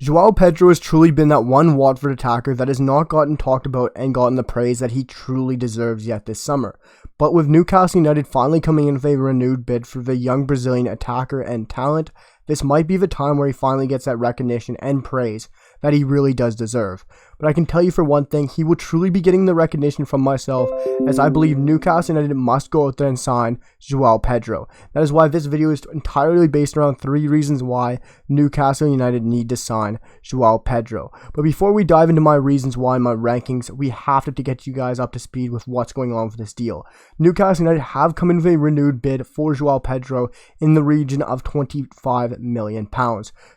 Joao Pedro has truly been that one Watford attacker that has not gotten talked about and gotten the praise that he truly deserves yet this summer. But with Newcastle United finally coming in with a renewed bid for the young Brazilian attacker and talent, this might be the time where he finally gets that recognition and praise that he really does deserve. But I can tell you for one thing, he will truly be getting the recognition from myself, as I believe Newcastle United must go out there and sign Joao Pedro. That is why this video is entirely based around 3 reasons why Newcastle United need to sign Joao Pedro. But before we dive into my reasons why and my rankings, we have to get you guys up to speed with what's going on for this deal. Newcastle United have come in with a renewed bid for Joao Pedro in the region of £25 million.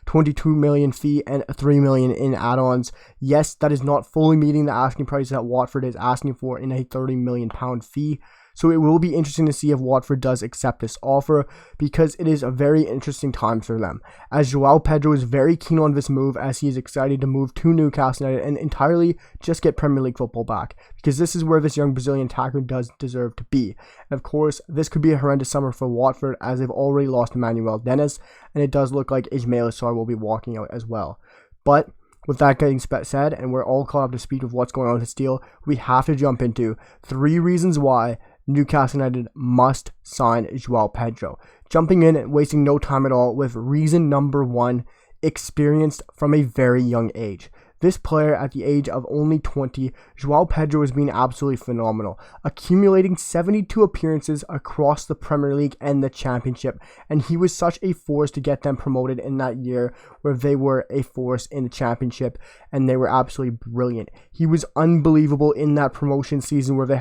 22 million fee and 3 million in add-ons. Yes, that is not fully meeting the asking price that Watford is asking for in a £30 million fee. So it will be interesting to see if Watford does accept this offer, because it is a very interesting time for them, as Joao Pedro is very keen on this move, as he is excited to move to Newcastle United and entirely just get Premier League football back, because this is where this young Brazilian attacker does deserve to be. And of course, this could be a horrendous summer for Watford, as they've already lost Emmanuel Dennis, and it does look like Ismail Assar will be walking out as well. But with that getting said, and we're all caught up to speed with what's going on with this deal, we have to jump into 3 reasons why Newcastle United must sign Joao Pedro. Jumping in and wasting no time at all with reason number 1, experienced from a very young age. This player, at the age of only 20, Joao Pedro has been absolutely phenomenal, accumulating 72 appearances across the Premier League and the Championship, and he was such a force to get them promoted in that year where they were a force in the Championship, and they were absolutely brilliant. He was unbelievable in that promotion season where he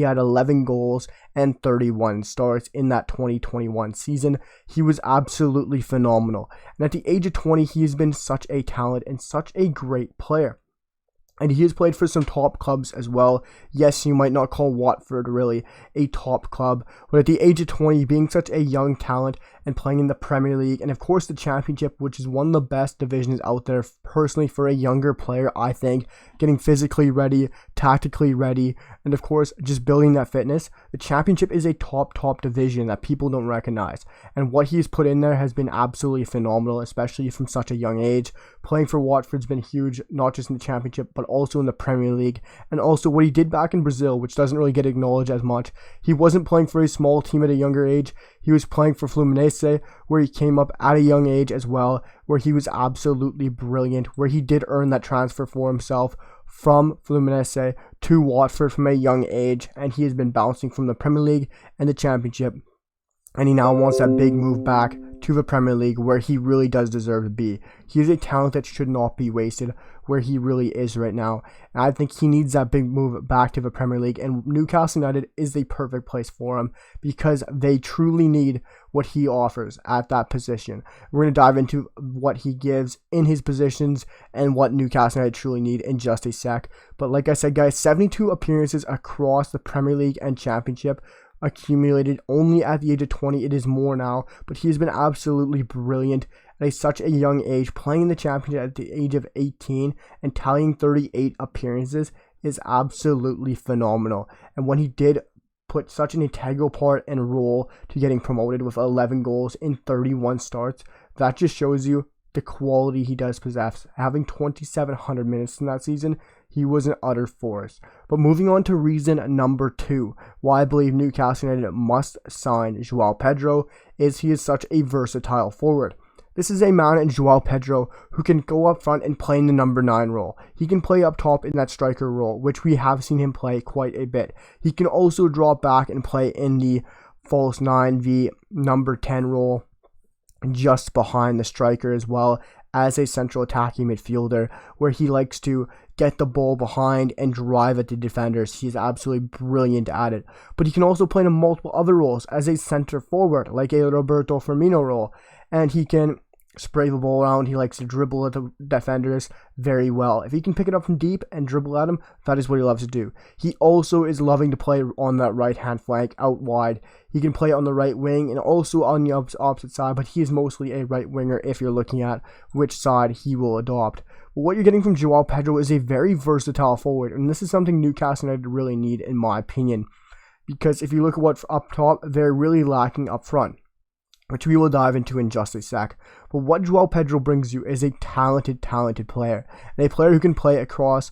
had 11 goals and 31 starts in that 2021 season. He was absolutely phenomenal, and at the age of 20, he has been such a talent and such a great player. And he has played for some top clubs as well. Yes, you might not call Watford really a top club, but at the age of 20, being such a young talent and playing in the Premier League and of course the Championship, which is one of the best divisions out there personally for a younger player, I think, getting physically ready, tactically ready, and of course just building that fitness. The Championship is a top division that people don't recognize, and what he's put in there has been absolutely phenomenal, especially from such a young age. Playing for Watford's been huge, not just in the Championship but also in the Premier League, and also what he did back in Brazil, which doesn't really get acknowledged as much. He wasn't playing for a small team at a younger age. He was playing for Fluminense, where he came up at a young age as well, where he was absolutely brilliant, where he did earn that transfer for himself from Fluminense to Watford from a young age, and he has been bouncing from the Premier League and the Championship, and he now wants that big move back to the Premier League, where he really does deserve to be. He is a talent that should not be wasted where he really is right now, and I think he needs that big move back to the Premier League, and Newcastle United is the perfect place for him, because they truly need what he offers at that position. We're going to dive into what he gives in his positions and what Newcastle United truly need in just a sec. But like I said, guys, 72 appearances across the Premier League and Championship, accumulated only at the age of 20. It is more now, but he has been absolutely brilliant at such a young age. Playing in the Championship at the age of 18 and tallying 38 appearances is absolutely phenomenal. And when he did put such an integral part and role to getting promoted with 11 goals in 31 starts, that just shows you the quality he does possess. Having 2,700 minutes in that season, he was an utter force. But moving on to reason number 2, why I believe Newcastle United must sign Joao Pedro, is he is such a versatile forward. This is a man in Joao Pedro who can go up front and play in the number 9 role. He can play up top in that striker role, which we have seen him play quite a bit. He can also drop back and play in the false 9 v number 10 role, just behind the striker, as well as a central attacking midfielder, where he likes to get the ball behind and drive at the defenders. He's absolutely brilliant at it. But he can also play in multiple other roles as a center forward, like a Roberto Firmino role, and he can spray the ball around. He likes to dribble at the defenders very well. If he can pick it up from deep and dribble at them, that is what he loves to do. He also is loving to play on that right hand flank out wide. He can play on the right wing and also on the opposite side, but he is mostly a right winger if you're looking at which side he will adopt. But what you're getting from Joao Pedro is a very versatile forward, and this is something Newcastle United really need, in my opinion, because if you look at what's up top, they're really lacking up front. which we will dive into in just a sec. But what Joao Pedro brings you is a talented player, and a player who can play across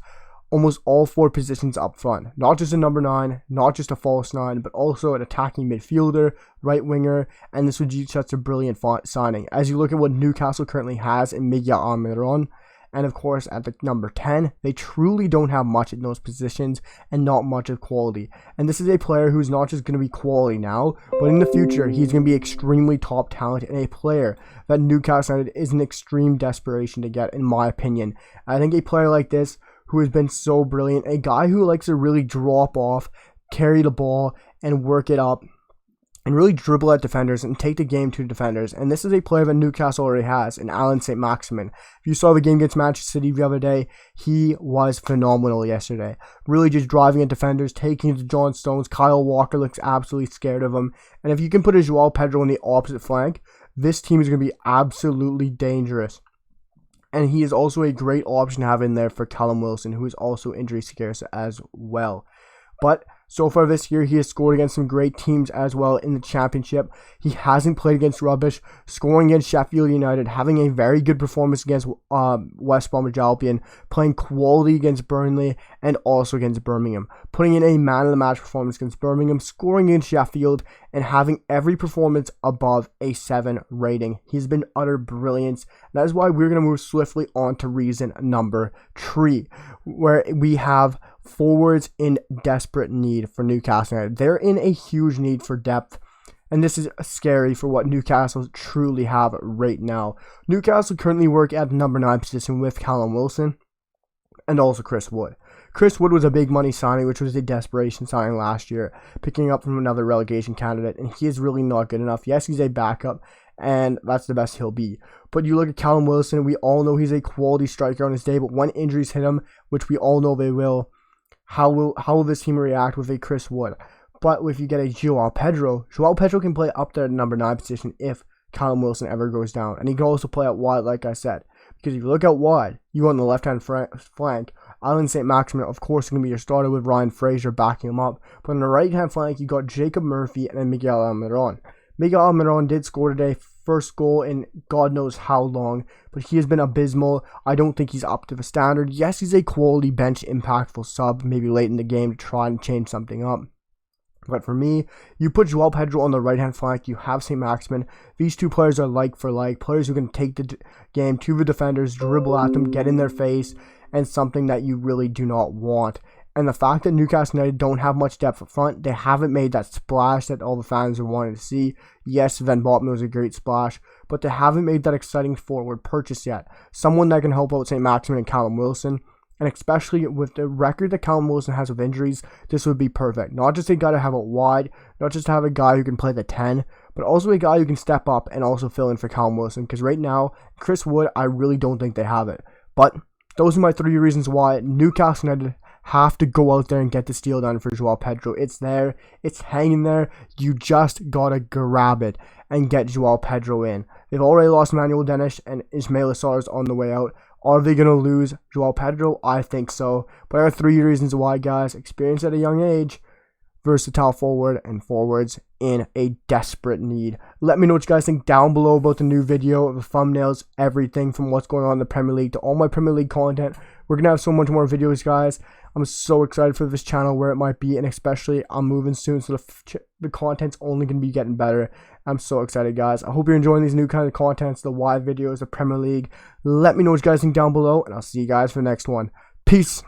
almost all 4 positions up front. Not just a number 9, not just a false 9, but also an attacking midfielder, right winger, and this would be such a brilliant signing. As you look at what Newcastle currently has in Miguel Almiron, and of course at the number 10, they truly don't have much in those positions and not much of quality. And this is a player who's not just going to be quality now, but in the future he's going to be extremely top talent and a player that Newcastle United is an extreme desperation to get, in my opinion. I think a player like this who has been so brilliant, a guy who likes to really drop off, carry the ball, and work it up, and really dribble at defenders and take the game to defenders. And this is a player that Newcastle already has in Allan Saint-Maximin. If you saw the game against Manchester City the other day, he was phenomenal yesterday. Really just driving at defenders, taking it to John Stones. Kyle Walker looks absolutely scared of him. And if you can put a Joao Pedro on the opposite flank, this team is going to be absolutely dangerous. And he is also a great option to have in there for Callum Wilson, who is also injury scarce as well. But so far this year, he has scored against some great teams as well in the Championship. He hasn't played against rubbish, scoring against Sheffield United, having a very good performance against West Bromwich Albion, playing quality against Burnley and also against Birmingham, putting in a man-of-the-match performance against Birmingham, scoring against Sheffield, and having every performance above a 7 rating. He's been utter brilliance. That is why we're going to move swiftly on to reason number 3, where we have forwards in desperate need for Newcastle United. They're in a huge need for depth, and this is scary for what Newcastle truly have right now. Newcastle currently work at the number 9 position with Callum Wilson and also Chris Wood. Chris Wood was a big money signing, which was a desperation signing last year, picking up from another relegation candidate, and he is really not good enough. Yes, he's a backup, and that's the best he'll be. But you look at Callum Wilson, we all know he's a quality striker on his day, but when injuries hit him, which we all know they will, how will this team react with a Chris Wood? But if you get a Joao Pedro can play up there at the number 9 position if Callum Wilson ever goes down. And he can also play out wide, like I said. Because if you look out wide, you go on the left-hand flank, Allan Saint-Maximin, of course, is going to be your starter with Ryan Fraser backing him up. But on the right-hand flank, you got Jacob Murphy and then Miguel Almiron. Miguel Almiron did score today, first goal in God knows how long, but he has been abysmal. I don't think he's up to the standard. Yes, he's a quality bench impactful sub, maybe late in the game to try and change something up. But for me, you put Joao Pedro on the right-hand flank, you have Saint-Maximin. These two players are like for like, players who can take the game to the defenders, dribble at them, get in their face, and something that you really do not want. And the fact that Newcastle United don't have much depth up front, they haven't made that splash that all the fans are wanting to see. Yes, Van Bommel was a great splash, but they haven't made that exciting forward purchase yet. Someone that can help out Saint-Maximin and Callum Wilson. And especially with the record that Callum Wilson has with injuries, this would be perfect. Not just a guy to have it wide, not just to have a guy who can play the 10, but also a guy who can step up and also fill in for Callum Wilson. Because right now, Chris Wood, I really don't think they have it. But those are my 3 reasons why Newcastle United have to go out there and get the steal done for Joao Pedro. It's there. It's hanging there. You just gotta grab it and get Joao Pedro in. They've already lost Manuel Dennis and Ismail Assar's on the way out. Are they going to lose Joao Pedro? I think so. But there are 3 reasons why, guys. Experience at a young age, versatile forward, and forwards in a desperate need. Let me know what you guys think down below about the new video, the thumbnails, everything from what's going on in the Premier League to all my Premier League content. We're going to have so much more videos, guys. I'm so excited for this channel, where it might be, and especially I'm moving soon, so the content's only going to be getting better. I'm so excited, guys. I hope you're enjoying these new kind of contents, the live videos, the Premier League. Let me know what you guys think down below, and I'll see you guys for the next one. Peace.